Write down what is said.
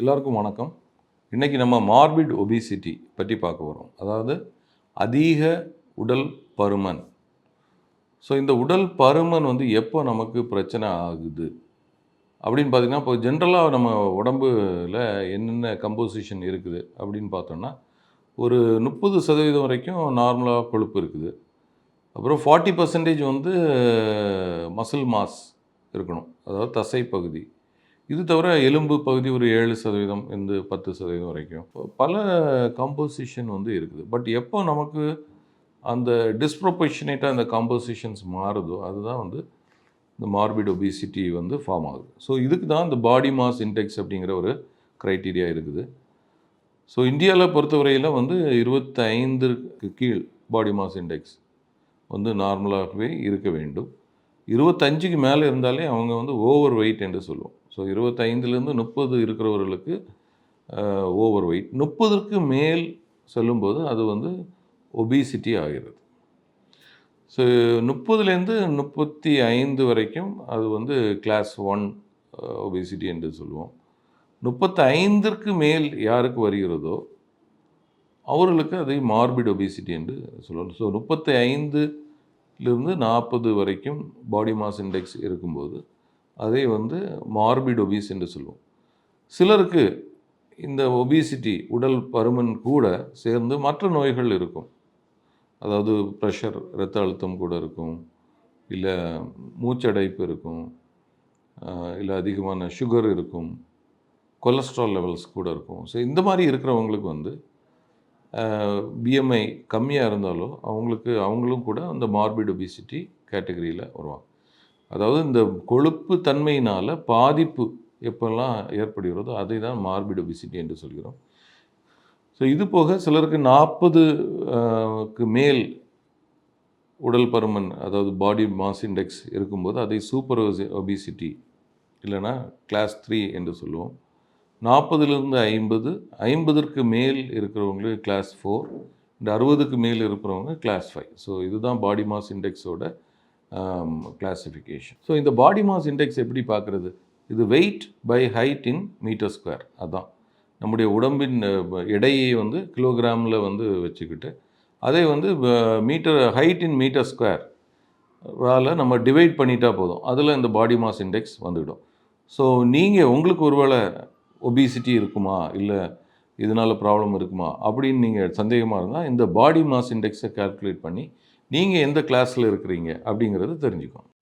எல்லாருக்கும் வணக்கம். இன்றைக்கி நம்ம மார்பிட் ஒபிசிட்டி பற்றி பார்க்க போகிறோம். அதாவது அதிக உடல் பருமன். ஸோ இந்த உடல் பருமன் வந்து எப்போ நமக்கு பிரச்சனை ஆகுது அப்படின்னு பார்த்திங்கன்னா, இப்போ ஜென்ரலாக நம்ம உடம்புல என்னென்ன கம்போசிஷன் இருக்குது அப்படின்னு பார்த்தோன்னா, ஒரு 30% வரைக்கும் நார்மலாக கொழுப்பு இருக்குது. அப்புறம் 40% வந்து மசில் மாஸ் இருக்கணும், அதாவது தசை பகுதி. இது தவிர எலும்பு பகுதி ஒரு 7% இருந்து 10% வரைக்கும் பல காம்போசிஷன் வந்து இருக்குது. பட் எப்போ நமக்கு அந்த டிஸ்ப்ரொபோர்ஷனேட்டாக அந்த காம்போசிஷன்ஸ் மாறுதோ அதுதான் வந்து இந்த மார்பிட் ஒபிசிட்டி வந்து ஃபார்ம் ஆகுது. ஸோ இதுக்கு தான் இந்த பாடி மாஸ் இண்டெக்ஸ் அப்படிங்கிற ஒரு க்ரைட்டீரியா இருக்குது. ஸோ இந்தியாவில் பொறுத்தவரையில் வந்து 25க்கு கீழ் பாடி மாஸ் இண்டெக்ஸ் வந்து நார்மலாகவே இருக்க வேண்டும். 25க்கு மேலே இருந்தாலே அவங்க வந்து ஓவர் வெயிட் என்று சொல்லுவோம். ஸோ 25லேருந்து 30 இருக்கிறவர்களுக்கு ஓவர் வெயிட். 30க்கு மேல் செல்லும்போது அது வந்து ஒபிசிட்டி ஆகிறது. ஸோ 30லேருந்து 35 வரைக்கும் அது வந்து கிளாஸ் 1 ஒபிசிட்டி என்று சொல்லுவோம். 35ற்கு மேல் யாருக்கு வருகிறதோ அவர்களுக்கு அதை மார்பிட் ஒபிசிட்டி என்று சொல்லுவோம். ஸோ 35லிருந்து 40 வரைக்கும் பாடி மாஸ் இண்டெக்ஸ் இருக்கும்போது அதை வந்து மார்பிட் ஒபிஸ் என்று சொல்லுவோம். சிலருக்கு இந்த ஒபிசிட்டி உடல் பருமன் கூட சேர்ந்து மற்ற நோய்கள் இருக்கும். அதாவது ப்ரெஷர், இரத்த அழுத்தம் கூட இருக்கும், இல்லை மூச்சடைப்பு இருக்கும், இல்லை அதிகமான சுகர் இருக்கும், கொலஸ்ட்ரால் லெவல்ஸ் கூட இருக்கும். ஸோ இந்த மாதிரி இருக்கிறவங்களுக்கு வந்து பிஎம்ஐ கம்மியாக இருந்தாலும் அவங்களும் கூட அந்த மார்பிட் ஒபிசிட்டி கேட்டகரியில் வருவாங்க. அதாவது இந்த கொழுப்பு தன்மையினால் பாதிப்பு எப்பெல்லாம் ஏற்படுகிறதோ அதை தான் மார்பிட் ஒபிசிட்டி என்று சொல்கிறோம். ஸோ இது போக சிலருக்கு 40க்கு மேல் உடல் பருமன், அதாவது பாடி மாஸ் இண்டெக்ஸ் இருக்கும்போது அதை சூப்பர் ஒபிசிட்டி இல்லைனா கிளாஸ் 3 என்று சொல்லுவோம். 40லேருந்து 50, 50ற்கு மேல் இருக்கிறவங்களுக்கு கிளாஸ் 4, இந்த 60க்கு மேல் இருக்கிறவங்க கிளாஸ் 5. ஸோ இதுதான் பாடி மாஸ் இண்டெக்ஸோட கிளாசிஃபிகேஷன். ஸோ இந்த பாடி மாஸ் இண்டெக்ஸ் எப்படி பார்க்குறது? இது weight by height in metre square. அதுதான் நம்முடைய உடம்பின் எடையை வந்து கிலோகிராமில் வந்து வச்சுக்கிட்டு அதை வந்து ஹைட் இன் மீட்டர் ஸ்கொயர் நம்ம டிவைட் பண்ணிட்டா போதும், அதில் இந்த பாடி மாஸ் இண்டெக்ஸ் வந்துவிடும். ஸோ நீங்கள் உங்களுக்கு ஒருவேளை ஒபிசிட்டி இருக்குமா, இல்லை இதனால் ப்ராப்ளம் இருக்குமா அப்படின்னு நீங்கள் சந்தேகமாக இருந்தால் இந்த பாடி மாஸ் இண்டெக்ஸை கால்குலேட் பண்ணி நீங்கள் எந்த கிளாஸில் இருக்கிறீங்க அப்படிங்கிறது தெரிஞ்சுக்கணும்.